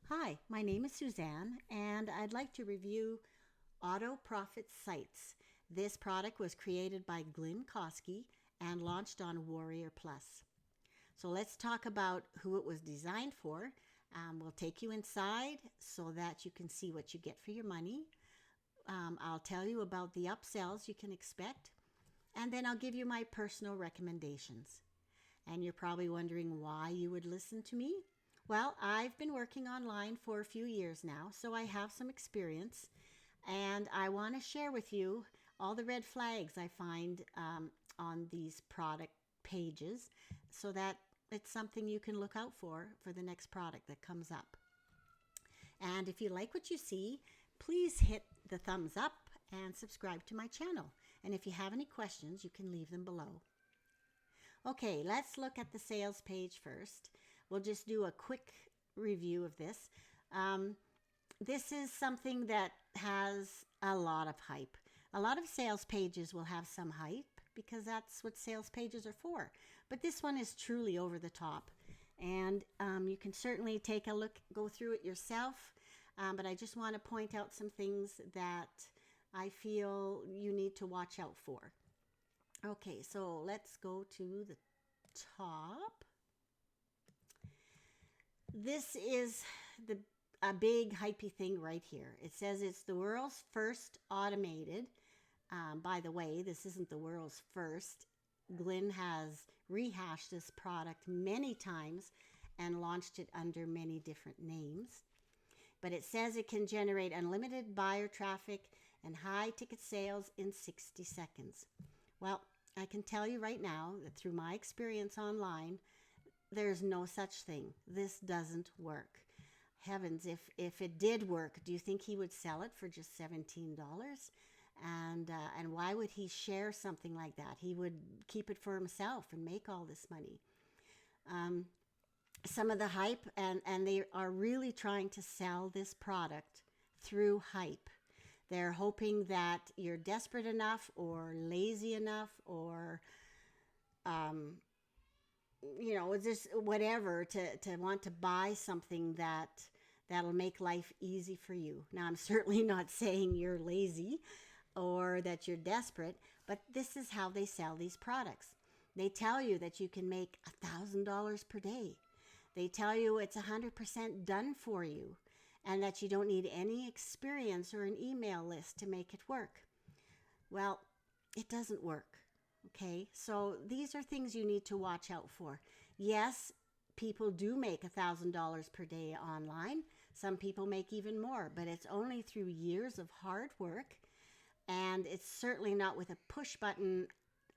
Hi, my name is Suzanne, and I'd like to review Auto Profit Sites. This product was created by Glynn Kosky and launched on Warrior Plus. So let's talk about who it was designed for. We'll take you inside so that you can see what you get for your money. I'll tell you about the upsells you can expect, and then I'll give you my personal recommendations. And you're probably wondering why you would listen to me. Well, I've been working online for a few years now, so I have some experience, and I want to share with you all the red flags I find on these product pages so that it's something you can look out for the next product that comes up. And if you like what you see, please hit the thumbs up and subscribe to my channel. And if you have any questions, you can leave them below. Okay, let's look at the sales page first. We'll just do a quick review of this. This is something that has a lot of hype. A lot of sales pages will have some hype because that's what sales pages are for. But this one is truly over the top. And you can certainly take a look, go through it yourself. But I just want to point out some things that I feel you need to watch out for. Okay, so let's go to the top. This is a big hypey thing right here. It says it's the world's first automated. By the way, this isn't the world's first. Glynn has rehashed this product many times and launched it under many different names. But it says it can generate unlimited buyer traffic and high ticket sales in 60 seconds. Well, I can tell you right now that through my experience online, there's no such thing. This doesn't work. Heavens, if it did work, do you think he would sell it for just $17? And why would he share something like that? He would keep it for himself and make all this money. Some of the hype, and they are really trying to sell this product through hype. They're hoping that you're desperate enough or lazy enough or, just whatever to want to buy something that'll make life easy for you. Now, I'm certainly not saying you're lazy or that you're desperate, but this is how they sell these products. They tell you that you can make $1,000 per day. They tell you it's 100% done for you and that you don't need any experience or an email list to make it work. Well, it doesn't work. Okay, so these are things you need to watch out for. Yes, people do make $1,000 per day online. Some people make even more, but it's only through years of hard work, and it's certainly not with a push-button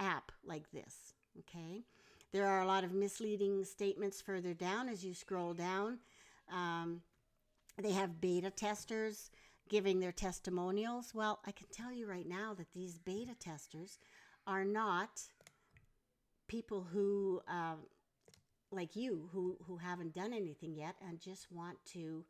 app like this. Okay, there are a lot of misleading statements further down as you scroll down. They have beta testers giving their testimonials. Well, I can tell you right now that these beta testers are not people who, like you, who haven't done anything yet and just want to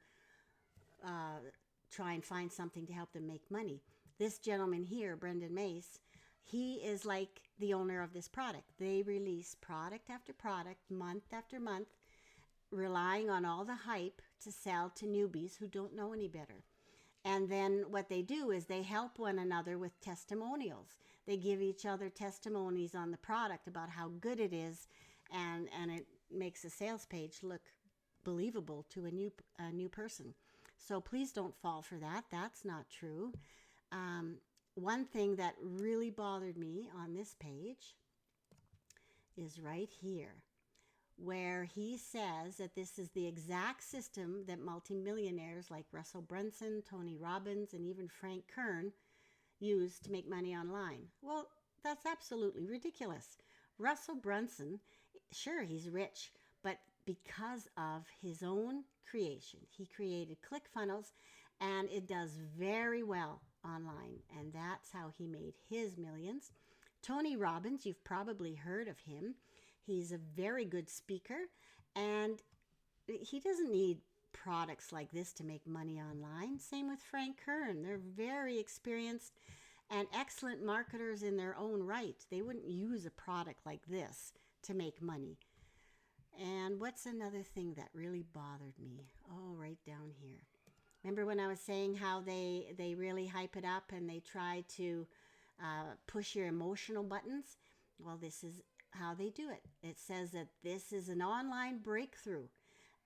try and find something to help them make money. This gentleman here, Brendan Mace, he is like the owner of this product. They release product after product, month after month, relying on all the hype to sell to newbies who don't know any better. And then what they do is they help one another with testimonials. They give each other testimonies on the product about how good it is, and it makes a sales page look believable to a new person. So please don't fall for that. That's not true. One thing that really bothered me on this page is right here, where he says that this is the exact system that multimillionaires like Russell Brunson, Tony Robbins, and even Frank Kern use to make money online. Well, that's absolutely ridiculous. Russell Brunson, sure, he's rich, but because of his own creation. He created ClickFunnels, and it does very well online, and that's how he made his millions. Tony Robbins, you've probably heard of him. He's a very good speaker, and he doesn't need products like this to make money online. Same with Frank Kern. They're very experienced and excellent marketers in their own right. They wouldn't use a product like this to make money. And what's another thing that really bothered me? Oh, right down Remember when I was saying how they really hype it up and they try to push your emotional buttons? Well, this is how they do it. It says that this is an online breakthrough,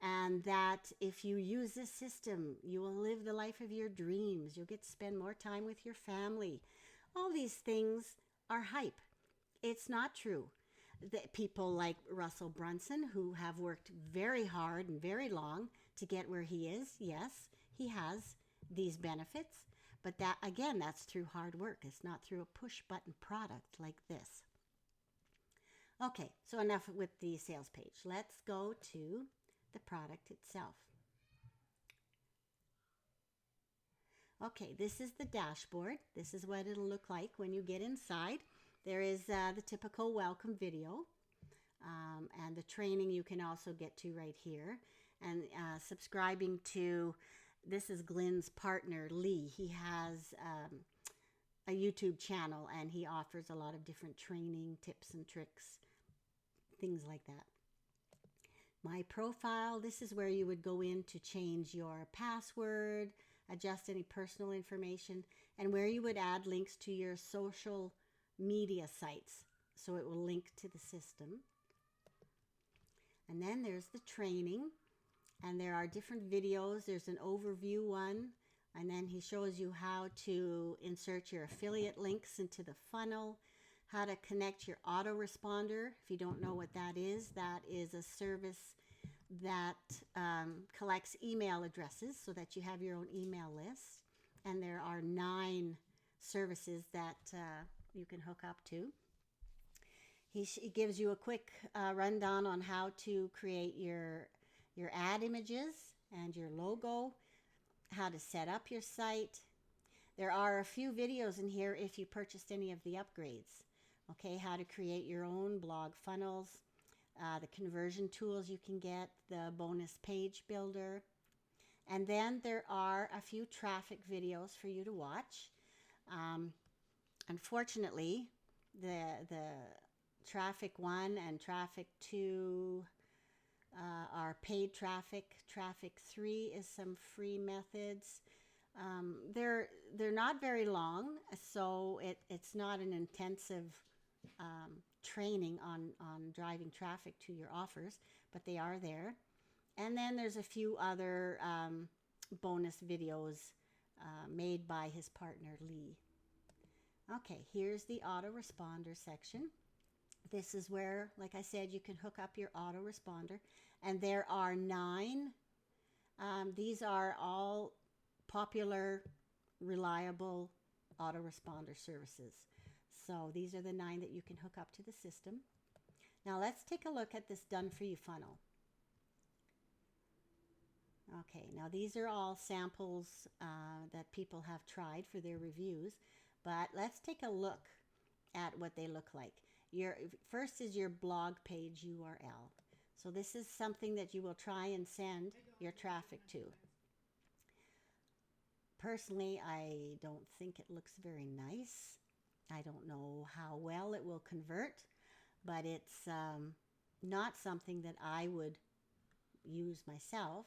and that if you use this system, you will live the life of your dreams. You'll get to spend more time with your family. All these things are hype. It's not true. That people like Russell Brunson, who have worked very hard and very long to get where he is, yes, he has these benefits, but that, again, that's through hard work. It's not through a push button product like this. Okay, so enough with the sales page. Let's go to the product itself. Okay, this is the dashboard. This is what it'll look like when you get inside. There is the typical welcome video, and the training you can also get to right here. And subscribing to, this is Glynn's partner, Lee. He has a YouTube channel, and he offers a lot of different training tips and tricks, things like that. My profile, this is where you would go in to change your password, adjust any personal information, and where you would add links to your social media sites, so it will link to the system. And then there's the training, and there are different videos. There's an overview one, and then he shows you how to insert your affiliate links into the funnel, how to connect your autoresponder. If you don't know what that is a service that collects email addresses so that you have your own email list. And there are 9 services that you can hook up to. He gives you a quick rundown on how to create your ad images and your logo, how to set up your site. There are a few videos in here if you purchased any of the upgrades. Okay, how to create your own blog funnels, the conversion tools you can get, the bonus page builder. And then there are a few traffic videos for you to watch. Unfortunately, the traffic 1 and traffic 2 are paid traffic. Traffic 3 is some free methods. They're not very long, so it's not an intensive training on driving traffic to your offers, but they are there. And then there's a few other bonus videos made by his partner Lee. Okay, here's the autoresponder section. This is where, like I said, you can hook up your autoresponder, and there are 9. These are all popular, reliable autoresponder services. So these are the 9 that you can hook up to the system. Now let's take a look at this done for you funnel. Okay, now these are all samples that people have tried for their reviews, but let's take a look at what they look like. First is your blog page URL. So this is something that you will try and send your traffic to. Personally, I don't think it looks very nice. I don't know how well it will convert, but it's not something that I would use myself.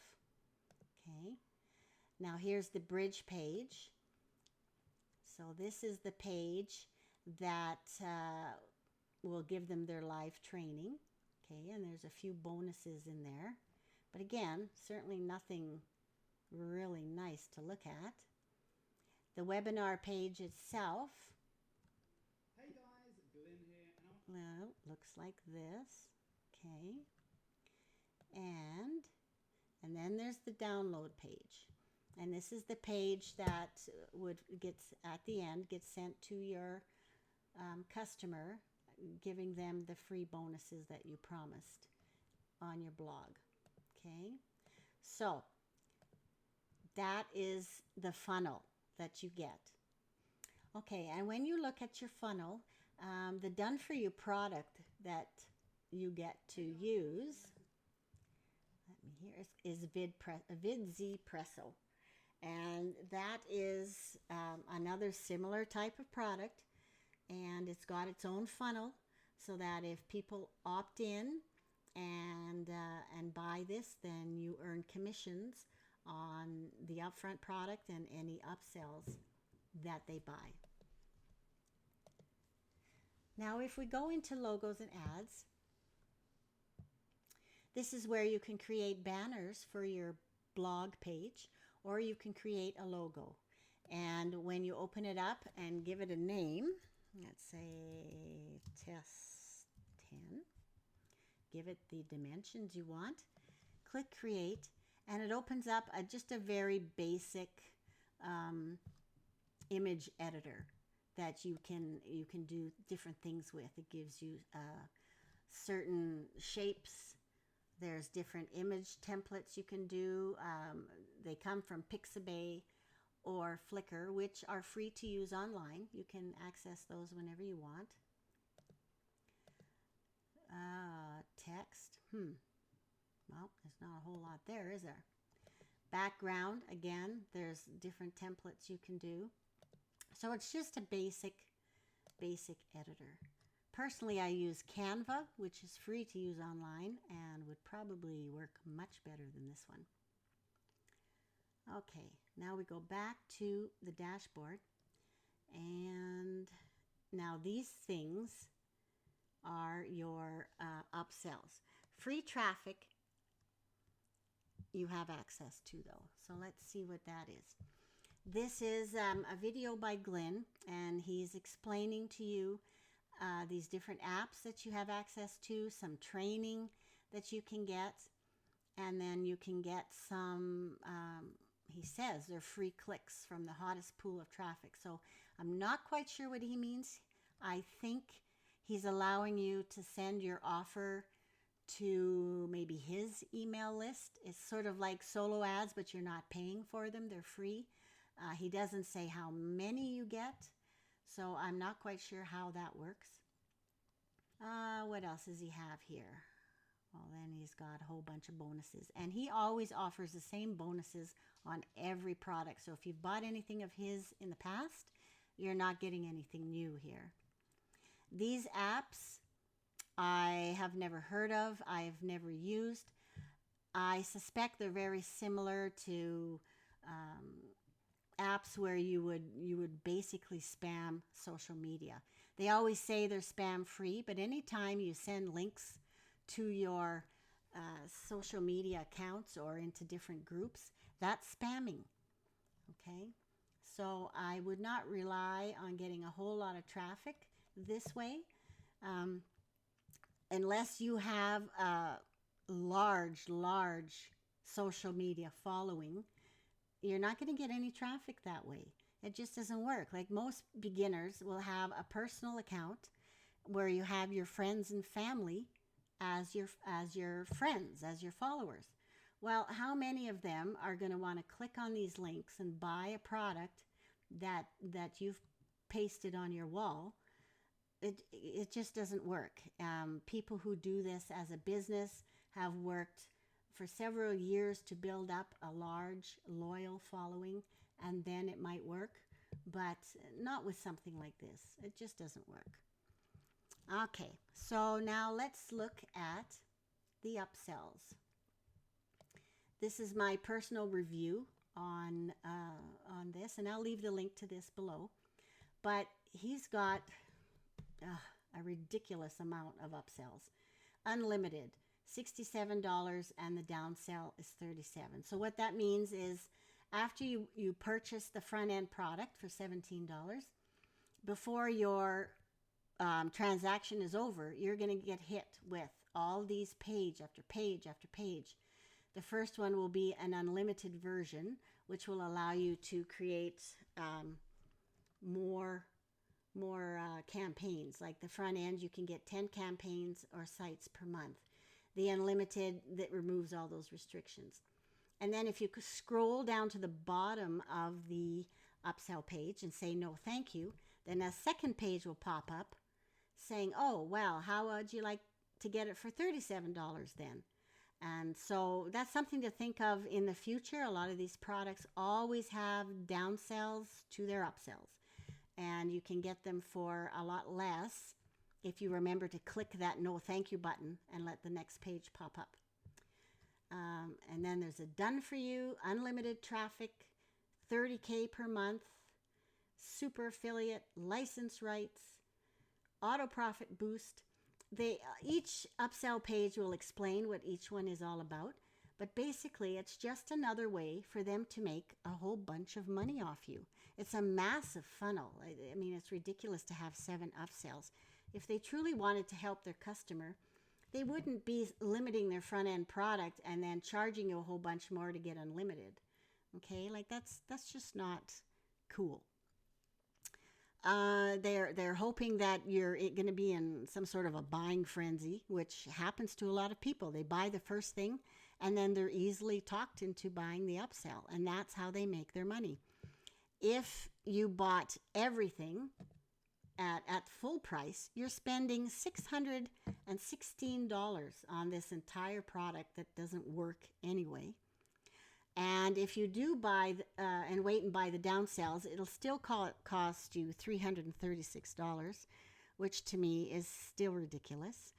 Okay, now here's the bridge page. So this is the page that will give them their live training. Okay, and there's a few bonuses in there. But again, certainly nothing really nice to look at. The webinar page itself, hey guys, Glynn here, well, looks like this. Okay, and then there's the download page, and this is the page that gets at the end gets sent to your customer, giving them the free bonuses that you promised on your blog. Okay, so that is the funnel that you get. Okay, and when you look at your funnel, the done for you product that you get to use, let me hear, is VidZpresso, and that is another similar type of product, and it's got its own funnel, so that if people opt in and buy this, then you earn commissions on the upfront product and any upsells that they buy. Now, if we go into logos and ads, this is where you can create banners for your blog page, or you can create a logo. And when you open it up and give it a name, let's say test 10, give it the dimensions you want, click create, and it opens up just a very basic image editor that you can do different things with. It gives you certain shapes. There's different image templates you can do. They come from Pixabay or Flickr, which are free to use online. You can access those whenever you want. Text. Well, there's not a whole lot there, is there? Background, again, there's different templates you can do. So it's just a basic editor. Personally, I use Canva, which is free to use online and would probably work much better than this one. Okay, now we go back to the dashboard, and now these things are your upsells. Free traffic you have access to, though. So let's see what that is. This is a video by Glynn, and he's explaining to you these different apps that you have access to, some training that you can get, and then you can get some, he says they're free clicks from the hottest pool of traffic. So I'm not quite sure what he means. I think he's allowing you to send your offer to maybe his email list. It's sort of like solo ads, but you're not paying for them. They're free. He doesn't say how many you get, so I'm not quite sure how that works. What else does he have here? Well, then he's got a whole bunch of bonuses, and he always offers the same bonuses on every product. So if you've bought anything of his in the past, you're not getting anything new here. These apps I have never heard of. I've never used. I suspect they're very similar to apps where you would basically spam social media. They always say they're spam free, but anytime you send links to your social media accounts or into different groups, that's spamming. Okay, so I would not rely on getting a whole lot of traffic this way, unless you have a large social media following. You're not going to get any traffic that way. It just doesn't work. Like, most beginners will have a personal account where you have your friends and family as your friends, as your followers. Well, how many of them are going to want to click on these links and buy a product that you've pasted on your wall? It just doesn't work. People who do this as a business have worked for several years to build up a large, loyal following, and then it might work, but not with something like this. It just doesn't work. Okay, so now let's look at the upsells. This is my personal review on this, and I'll leave the link to this below. But he's got a ridiculous amount of upsells. Unlimited, $67, and the downsell is $37. So what that means is, after you purchase the front end product for $17, before your transaction is over, you're going to get hit with all these page after page after page. The first one will be an unlimited version, which will allow you to create more campaigns. Like the front end, you can get 10 campaigns or sites per month. The unlimited, that removes all those restrictions. And then if you scroll down to the bottom of the upsell page and say no thank you, then a second page will pop up saying, oh, well, how would you like to get it for $37 then? And so that's something to think of in the future. A lot of these products always have downsells to their upsells, and you can get them for a lot less if you remember to click that no thank you button and let the next page pop up. And then there's a done for you, unlimited traffic, 30K per month, super affiliate, license rights, auto profit boost. Each upsell page will explain what each one is all about, but basically it's just another way for them to make a whole bunch of money off you. It's a massive funnel. I mean, it's ridiculous to have 7 upsells. If they truly wanted to help their customer, they wouldn't be limiting their front end product and then charging you a whole bunch more to get unlimited. Okay, like that's just not cool. They're hoping that you're going to be in some sort of a buying frenzy, which happens to a lot of people. They buy the first thing and then they're easily talked into buying the upsell, and that's how they make their money. If you bought everything at full price, you're spending $616 on this entire product that doesn't work anyway. And if you do buy and wait and buy the downsells, it'll still cost you $336, which to me is still ridiculous.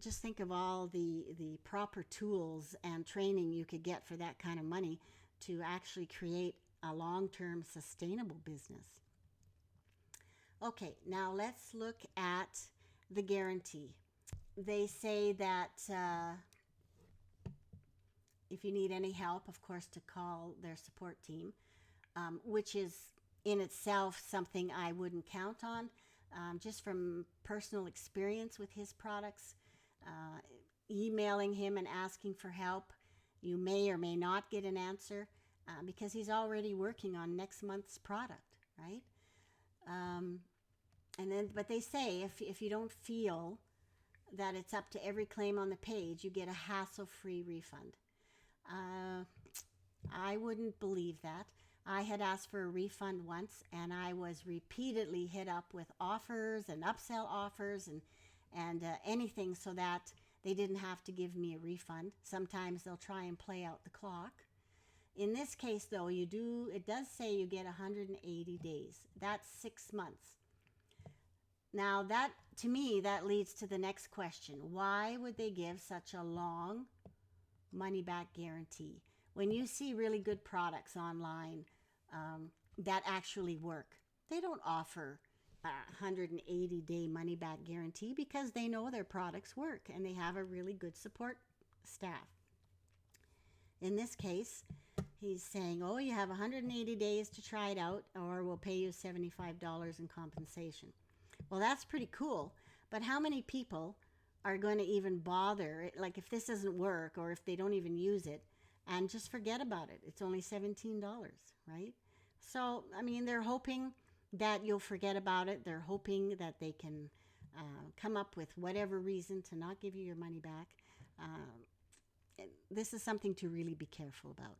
Just think of all the proper tools and training you could get for that kind of money to actually create a long-term sustainable business. Okay, now let's look at the guarantee. They say that if you need any help, of course, to call their support team, which is in itself something I wouldn't count on. Just from personal experience with his products, emailing him and asking for help, you may or may not get an answer because he's already working on next month's product, right? But they say if you don't feel that it's up to every claim on the page, you get a hassle-free refund. I wouldn't believe that. I had asked for a refund once, and I was repeatedly hit up with offers and upsell offers and anything so that they didn't have to give me a refund. Sometimes they'll try and play out the clock. In this case, though, it does say you get 180 days. That's 6 months. Now, to me, that leads to the next question. Why would they give such a long money-back guarantee? When you see really good products online that actually work, they don't offer a 180-day money-back guarantee because they know their products work and they have a really good support staff. In this case, he's saying, oh, you have 180 days to try it out, or we'll pay you $75 in compensation. Well, that's pretty cool, but how many people are going to even bother, like if this doesn't work or if they don't even use it, and just forget about it? It's only $17, right? So, I mean, they're hoping that you'll forget about it. They're hoping that they can come up with whatever reason to not give you your money back. This is something to really be careful about.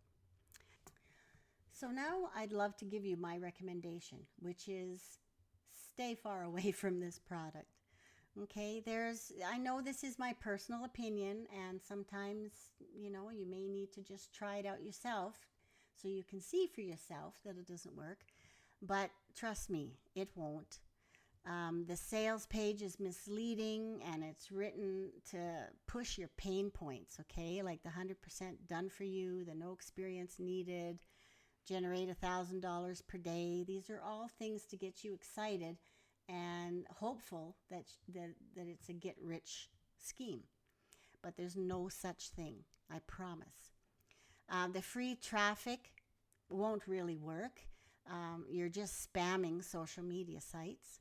So now I'd love to give you my recommendation, which is stay far away from this product. Okay, I know this is my personal opinion, and sometimes, you may need to just try it out yourself so you can see for yourself that it doesn't work. But trust me, it won't. The sales page is misleading, and it's written to push your pain points, okay? Like the 100% done for you, the no experience needed, generate $1,000 per day. These are all things to get you excited and hopeful that it's a get-rich scheme. But there's no such thing, I promise. The free traffic won't really work. You're just spamming social media sites.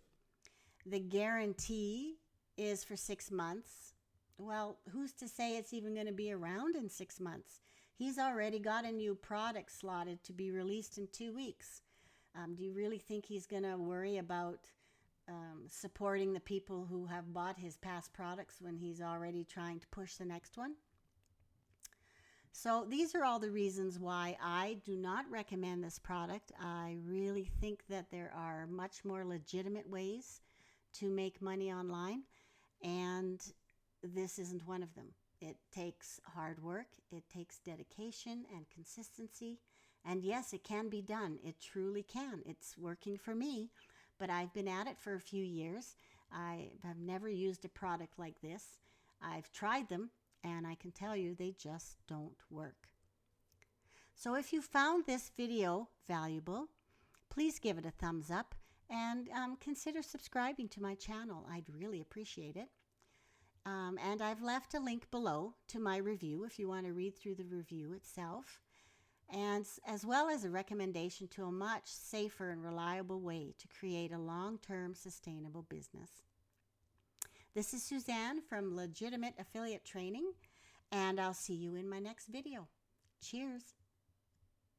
The guarantee is for 6 months. Well, who's to say it's even going to be around in 6 months? He's already got a new product slotted to be released in 2 weeks. Do you really think he's going to worry about supporting the people who have bought his past products when he's already trying to push the next one? So these are all the reasons why I do not recommend this product. I really think that there are much more legitimate ways to make money online, and this isn't one of them. It takes hard work, it takes dedication and consistency, and yes, it can be done. It truly can. It's working for me, but I've been at it for a few years. I have never used a product like this. I've tried them, and I can tell you they just don't work. So if you found this video valuable, please give it a thumbs up and consider subscribing to my channel. I'd really appreciate it. And I've left a link below to my review if you want to read through the review itself, and as well as a recommendation to a much safer and reliable way to create a long-term sustainable business. This is Suzanne from Legitimate Affiliate Training, and I'll see you in my next video. Cheers!